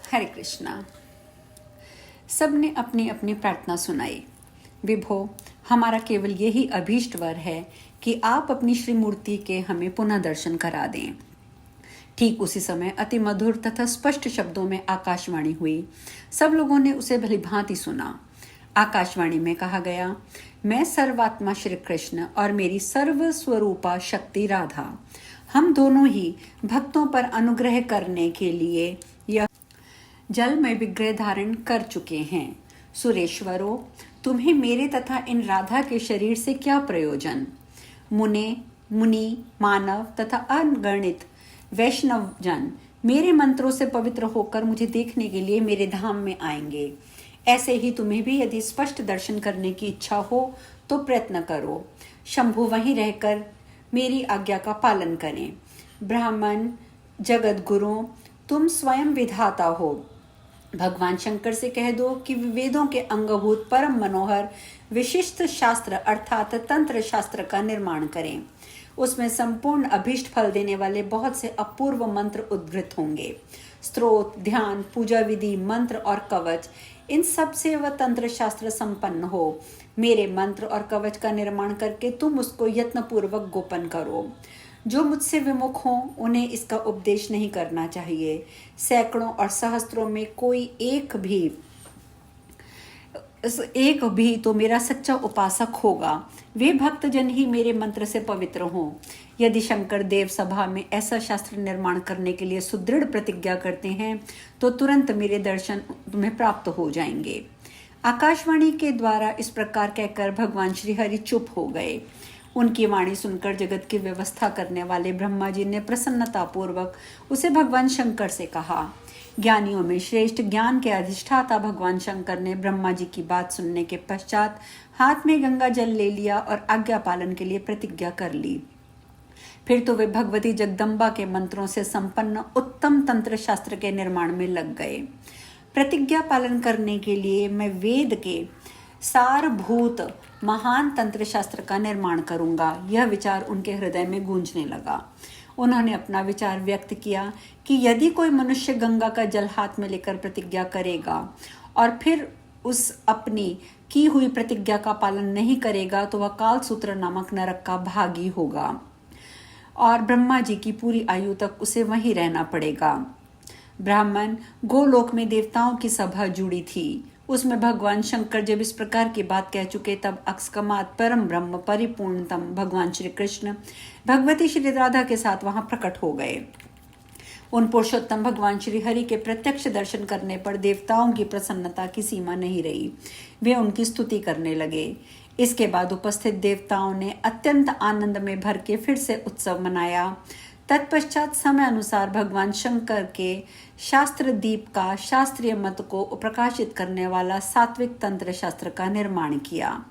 हरे कृष्णा। सबने अपनी अपनी प्रार्थना सुनाई। विभो, हमारा केवल यही अभीष्ट वर है कि आप अपनी श्री मूर्ति के हमें पुनः दर्शन करा दें। ठीक उसी समय अति मधुर तथा स्पष्ट शब्दों में आकाशवाणी हुई। सब लोगों ने उसे भलीभांति सुना। आकाशवाणी में कहा गया, मैं सर्वात्मा श्री कृष्ण और मेरी सर्व स्वरूपा शक्ति राधा, हम दोनों ही भक्तों पर अनुग्रह करने के लिए यह जल में विग्रह धारण कर चुके हैं। सुरेश्वरो, तुम्हें मेरे तथा इन राधा के शरीर से क्या प्रयोजन? मुनि, मानव तथा अगणित वैष्णव जन मेरे मंत्रों से पवित्र होकर मुझे देखने के लिए मेरे धाम में आएंगे। ऐसे ही तुम्हें भी यदि स्पष्ट दर्शन करने की इच्छा हो तो प्रयत्न करो। शंभु वहीं रहकर मेरी आज्ञा का पालन करें। ब्राह्मण, जगत गुरु, तुम स्वयं विधाता हो। भगवान शंकर से कह दो कि वेदों के अंगभूत परम मनोहर विशिष्ट शास्त्र अर्थात तंत्र शास्त्र का निर्माण करें। उसमें संपूर्ण अभीष्ट फल देने वाले बहुत से अपूर्व मंत्र उद्घृत होंगे। स्तोत्र, ध्यान, पूजा विधि, मंत्र और कवच, इन सब से वह तंत्र शास्त्र संपन्न हो। मेरे मंत्र और कवच का निर्माण करके तुम उसको यत्नपूर्वक गोपन करो। जो मुझसे विमुख हों उन्हें इसका उपदेश नहीं करना चाहिए। सैकड़ों और सहस्त्रों में कोई एक भी तो मेरा सच्चा उपासक होगा। वे भक्तजन ही मेरे मंत्र से पवित्र हों। यदि शंकर देव सभा में ऐसा शास्त्र निर्माण करने के लिए सुदृढ़ प्रतिज्ञा करते हैं तो तुरंत मेरे दर्शन तुम्हें प्राप्त हो जाएंगे। आकाशवाणी के द्वारा इस प्रकार कहकर भगवान श्री हरि चुप हो गए। उनकी वाणी सुनकर जगत की व्यवस्था करने वाले ब्रह्मा जी ने प्रसन्नता पूर्वक उसे भगवान शंकर से कहा। ज्ञानियों में श्रेष्ठ ज्ञान के अधिष्ठाता भगवान शंकर ने ब्रह्मा जी की बात सुनने के पश्चात हाथ में गंगा जल ले लिया और आज्ञा पालन के लिए प्रतिज्ञा कर ली। फिर तो वे भगवती जगदम्बा के मंत्रों से संपन्न उत्तम तंत्र शास्त्र के निर्माण में लग गए। प्रतिज्ञा पालन करने के लिए मैं वेद के सारभूत महान तंत्र शास्त्र का निर्माण करूंगा, यह विचार उनके हृदय में गूंजने लगा। उन्होंने अपना विचार व्यक्त किया कि यदि कोई मनुष्य गंगा का जल हाथ में लेकर प्रतिज्ञा करेगा और फिर उस अपनी की हुई प्रतिज्ञा का पालन नहीं करेगा तो वह कालसूत्र नामक नरक का भागी होगा और ब्रह्मा जी की पूरी आयु तक उसे वहीं रहना पड़ेगा। ब्राह्मण, गोलोक में देवताओं की सभा जुड़ी थी। उसमें भगवान शंकर जब इस प्रकार की बात कह चुके तब अकस्मात परम ब्रह्म परिपूर्णतम भगवान श्री कृष्ण भगवती श्री राधा के साथ वहां प्रकट हो गए। उन पुरुषोत्तम भगवान श्री हरि के प्रत्यक्ष दर्शन करने पर देवताओं की प्रसन्नता की सीमा नहीं रही। वे उनकी स्तुति करने लगे। इसके बाद उपस्थित देवताओं ने अत्यंत आनंद में भर के फिर से उत्सव मनाया। तत्पश्चात समय अनुसार भगवान शंकर के शास्त्र दीप का शास्त्रीय मत को प्रकाशित करने वाला सात्विक तंत्र शास्त्र का निर्माण किया।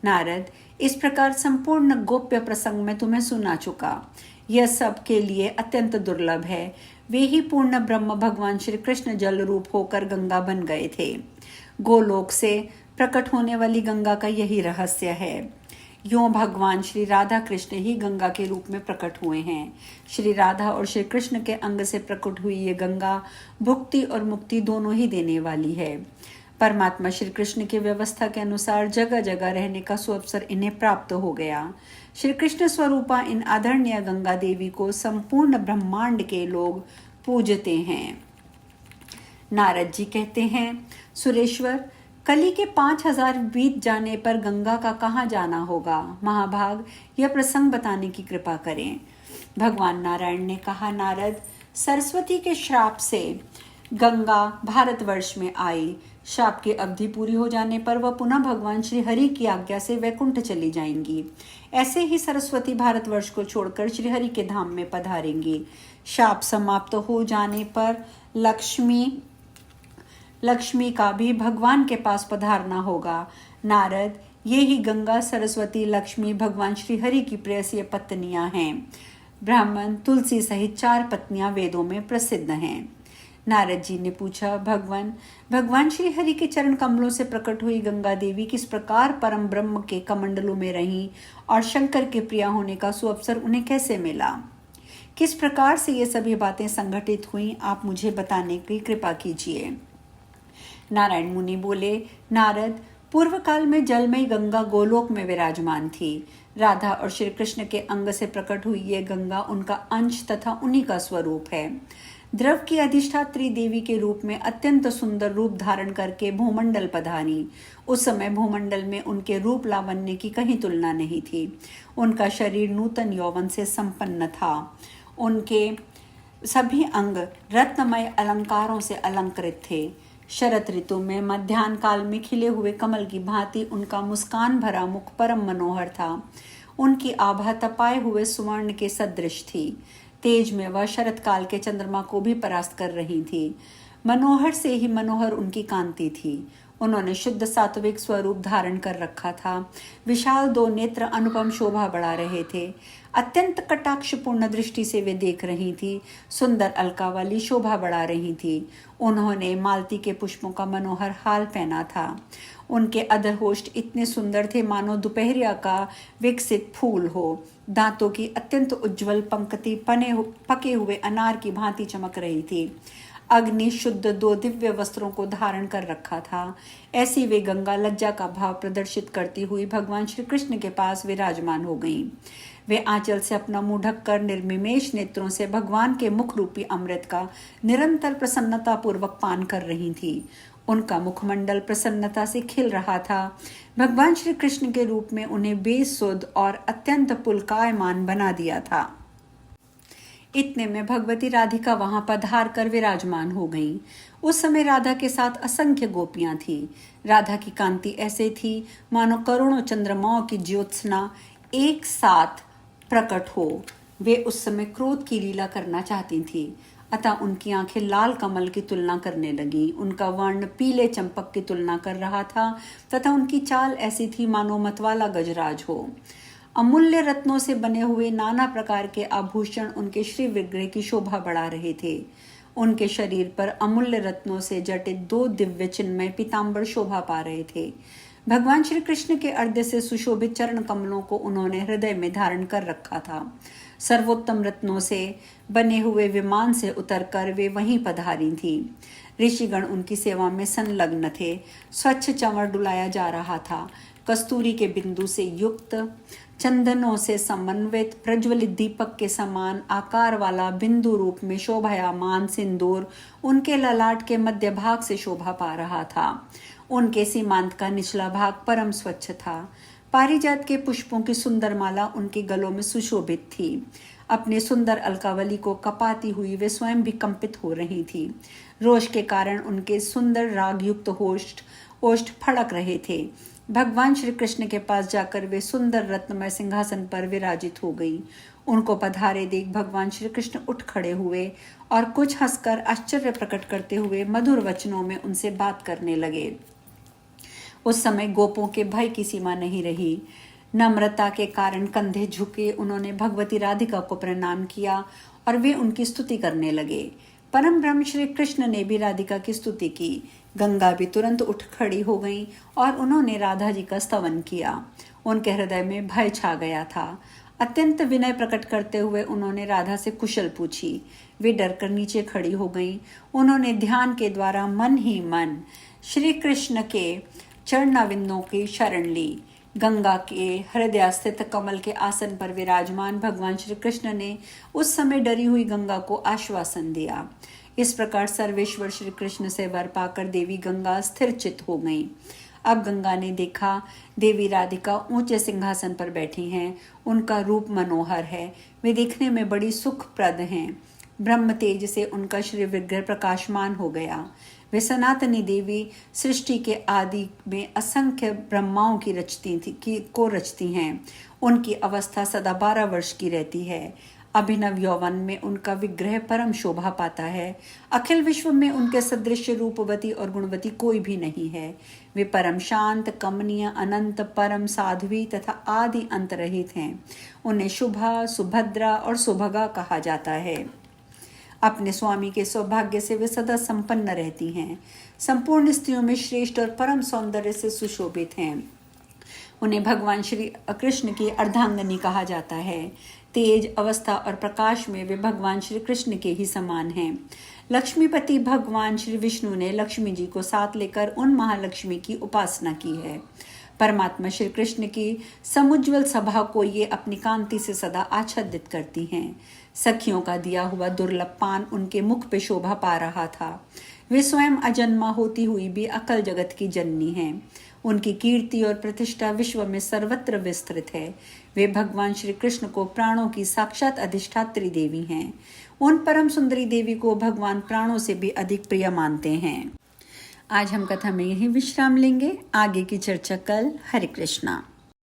नारद, इस प्रकार संपूर्ण गोप्य प्रसंग में तुम्हें सुना चुका। यह सब के लिए अत्यंत दुर्लभ है। वे ही पूर्ण ब्रह्म भगवान श्री कृष्ण जल रूप होकर गंगा बन गए थे। गोलोक से प्रकट होने वाली गंगा का यही रहस्य है। यूं भगवान श्री राधा कृष्ण ही गंगा के रूप में प्रकट हुए हैं। श्री राधा और श्री कृष्ण के अंग से प्रकट हुई ये गंगा भुक्ति और मुक्ति दोनों ही देने वाली है। परमात्मा श्री कृष्ण की व्यवस्था के अनुसार जगह जगह रहने का सुअवसर इन्हें प्राप्त हो गया। श्री कृष्ण स्वरूपा इन आदरणीय गंगा देवी को संपूर्ण ब्रह्मांड के लोग पूजते हैं। नारद जी कहते हैं, सुरेश्वर, कली के 5000 बीत जाने पर गंगा का कहाँ जाना होगा? महाभाग, यह प्रसंग बताने की कृपा करें। भगवान नारायण ने कहा, नारद, सरस्वती के श्राप से गंगा भारतवर्ष में आई। श्राप की अवधि पूरी हो जाने पर वह पुनः भगवान श्री हरि की आज्ञा से वैकुंठ चली जाएंगी। ऐसे ही सरस्वती भारतवर्ष को छोड़कर श्री हरि के धाम में पधारेंगी। श्राप समाप्त हो जाने पर लक्ष्मी का भी भगवान के पास पधारना होगा। नारद, ये ही गंगा, सरस्वती, लक्ष्मी भगवान श्री हरि की प्रेयसी पत्नियां हैं। ब्राह्मण, तुलसी सहित 4 पत्नियां वेदों में प्रसिद्ध हैं। नारद जी ने पूछा, भगवान श्री हरि के चरण कमलों से प्रकट हुई गंगा देवी किस प्रकार परम ब्रह्म के कमंडलों में रहीं और शंकर के प्रिया होने का सुअवसर उन्हें कैसे मिला? किस प्रकार से ये सभी बातें संघटित हुई, आप मुझे बताने की कृपा कीजिए। नारायण मुनि बोले, नारद, पूर्व काल में जलमयी गंगा गोलोक में विराजमान थी। राधा और श्री कृष्ण के अंग से प्रकट हुई ये गंगा उनका अंश तथा उन्हीं का स्वरूप है। द्रव की अधिष्ठात्री देवी के रूप में अत्यंत सुंदर रूप धारण करके भूमंडल पधारी। उस समय भूमंडल में उनके रूप लावण्य की कहीं तुलना नहीं थी। उनका शरीर नूतन यौवन से संपन्न था। उनके सभी अंग रत्नमय अलंकारों से अलंकृत थे। शरत ऋतु में मध्याह्न काल में खिले हुए कमल की भांति उनका मुस्कान भरा मुख परम मनोहर था। उनकी आभा तपाए हुए सुवर्ण के सदृश थी। तेज में वह शरत काल के चंद्रमा को भी परास्त कर रही थी। मनोहर से ही मनोहर उनकी कांति थी। उन्होंने शुद्ध सात्विक स्वरूप धारण कर रखा था। विशाल दो नेत्र अनुपम शोभा बढ़ा रहे थे। अत्यंत कटाक्षपूर्ण दृष्टि से वे देख रही थी। सुंदर अलका वाली शोभा बढ़ा रही थी। उन्होंने मालती के पुष्पों का मनोहर हाल पहना था। उनके अधरहोष्ठ इतने सुंदर थे मानो दोपहरिया का विकसित फूल हो। दांतों की अत्यंत उज्जवल पंक्ति पके हुए अनार की भांति चमक रही थी। अग्नि शुद्ध दो दिव्य वस्त्रों को धारण कर रखा था। ऐसी वे गंगा लज्जा का भाव प्रदर्शित करती हुई भगवान श्री कृष्ण के पास विराजमान हो गईं। वे आंचल से अपना मुंह ढककर निर्मिमेश नेत्रों से भगवान के मुख रूपी अमृत का निरंतर प्रसन्नता पूर्वक पान कर रही थी। उनका मुखमंडल प्रसन्नता से खिल रहा था। भगवान श्री कृष्ण के रूप में उन्हें बेसुध और अत्यंत पुलकायमान बना दिया था। इतने में भगवती राधिका वहां पधार कर विराजमान हो गईं। उस समय राधा के साथ असंख्य गोपियां थीं। राधा की कांति ऐसे थी मानो करोड़ों चंद्रमाओं की ज्योत्सना एक साथ प्रकट हो। वे उस समय क्रोध की लीला करना चाहती थीं, अतः उनकी आंखें लाल कमल की तुलना करने लगी। उनका वर्ण पीले चंपक की तुलना कर रहा था तथा उनकी चाल ऐसी थी मानो मतवाला गजराज हो। अमूल्य रत्नों से बने हुए नाना प्रकार के आभूषण उनके श्री विग्रह की शोभा बढ़ा रहे थे। उनके शरीर पर अमूल्य रत्नों से जटित दो दिव्य चिन्मय पीताम्बर शोभा पा रहे थे। भगवान श्री कृष्ण के अर्ध से सुशोभित चरण कमलों को उन्होंने हृदय में धारण कर रखा था। सर्वोत्तम रत्नों से बने हुए विमान से उतरकर वे वहीं पधारी थी। ऋषिगण उनकी सेवा में संलग्न थे। स्वच्छ चंवर डुलाया जा रहा था। कस्तूरी के बिंदु से युक्त चंदनों से समन्वित प्रज्वलित दीपक के समान आकार वाला बिंदु रूप में शोभायमान सिंदूर उनके ललाट के मध्य भाग से शोभा पा रहा था। उनके सीमांत का निचला भाग परम स्वच्छ था। पारिजात के पुष्पों की सुंदर माला उनके गलों में सुशोभित थी। अपने सुंदर अलकावली को कपाती हुई वे स्वयं भी कंपित हो रही थी। रोष के कारण उनके सुंदर राग युक्त ओष्ठ फड़क रहे थे। भगवान श्री कृष्ण के पास जाकर वे सुंदर रत्नमय सिंहासन पर विराजित हो गई। उनको पधारे देख भगवान श्री कृष्ण उठ खड़े हुए और कुछ हंसकर आश्चर्य प्रकट करते हुए मधुर वचनों में उनसे बात करने लगे। उस समय गोपों के भय की सीमा नहीं रही। नम्रता के कारण कंधे झुके उन्होंने भगवती राधिका को प्रणाम किया और वे उनकी स्तुति करने लगे। परम ब्रह्म श्री कृष्ण ने भी राधिका की स्तुति की। गंगा भी तुरंत उठ खड़ी हो गई और उन्होंने राधा जी का स्तवन किया। उनके हृदय में भय छा गया था। अत्यंत विनय प्रकट करते हुए उन्होंने राधा से कुशल पूछी। वे डरकर नीचे खड़ी हो गईं। उन्होंने ध्यान के द्वारा मन ही मन श्री कृष्ण के चरणाविंदों की शरण ली। गंगा के हृदय स्थित कमल के आसन पर विराजमान भगवान श्री कृष्ण ने उस समय डरी हुई गंगा को आश्वासन दिया। इस प्रकार सर्वेश्वर श्री कृष्ण से वर पाकर देवी गंगा स्थिर चित हो गईं। अब गंगा ने देखा देवी राधिका ऊंचे सिंहासन पर बैठी हैं। उनका रूप मनोहर है। वे देखने में बड़ी सुखप्रद हैं। ब्रह्म तेज से उनका श्री विग्रह प्रकाशमान हो गया। वे सनातनी देवी सृष्टि के आदि में असंख्य ब्रह्माओं की रचती हैं। उनकी अवस्था सदा 12 वर्ष की रहती है। अभिनव यौवन में उनका विग्रह परम शोभा पाता है। अखिल विश्व में उनके सदृश रूपवती और गुणवती कोई भी नहीं है। वे परम शांत, कमनीय, अनंत, परम साध्वी तथा आदि अंत रहित हैं। उन्हें शुभा, सुभद्रा और सुभगा कहा जाता है। अपने स्वामी के सौभाग्य से वे सदा संपन्न रहती हैं। संपूर्ण स्त्रियों में श्रेष्ठ और परम सौंदर्य से सुशोभित हैं। उन्हें भगवान श्री कृष्ण की अर्धांगनी कहा जाता है। तेज, अवस्था और प्रकाश में वे भगवान श्री कृष्ण के ही समान हैं। लक्ष्मीपति भगवान श्री विष्णु ने लक्ष्मी जी को साथ लेकर उन महालक्ष्मी की उपासना की है। परमात्मा श्री कृष्ण की समुज्वल सभा को ये अपनी कांति से सदा आच्छादित करती हैं। सखियों का दिया हुआ दुर्लभ पान उनके मुख पे शोभा पा रहा था। वे स्वयं अजन्मा होती हुई भी अकल जगत की जननी हैं। उनकी कीर्ति और प्रतिष्ठा विश्व में सर्वत्र विस्तृत है। वे भगवान श्री कृष्ण को प्राणों की साक्षात अधिष्ठात्री देवी हैं। उन परम सुंदरी देवी को भगवान प्राणों से भी अधिक प्रिय मानते हैं। आज हम कथा में यही विश्राम लेंगे, आगे की चर्चा कल। हरे कृष्णा।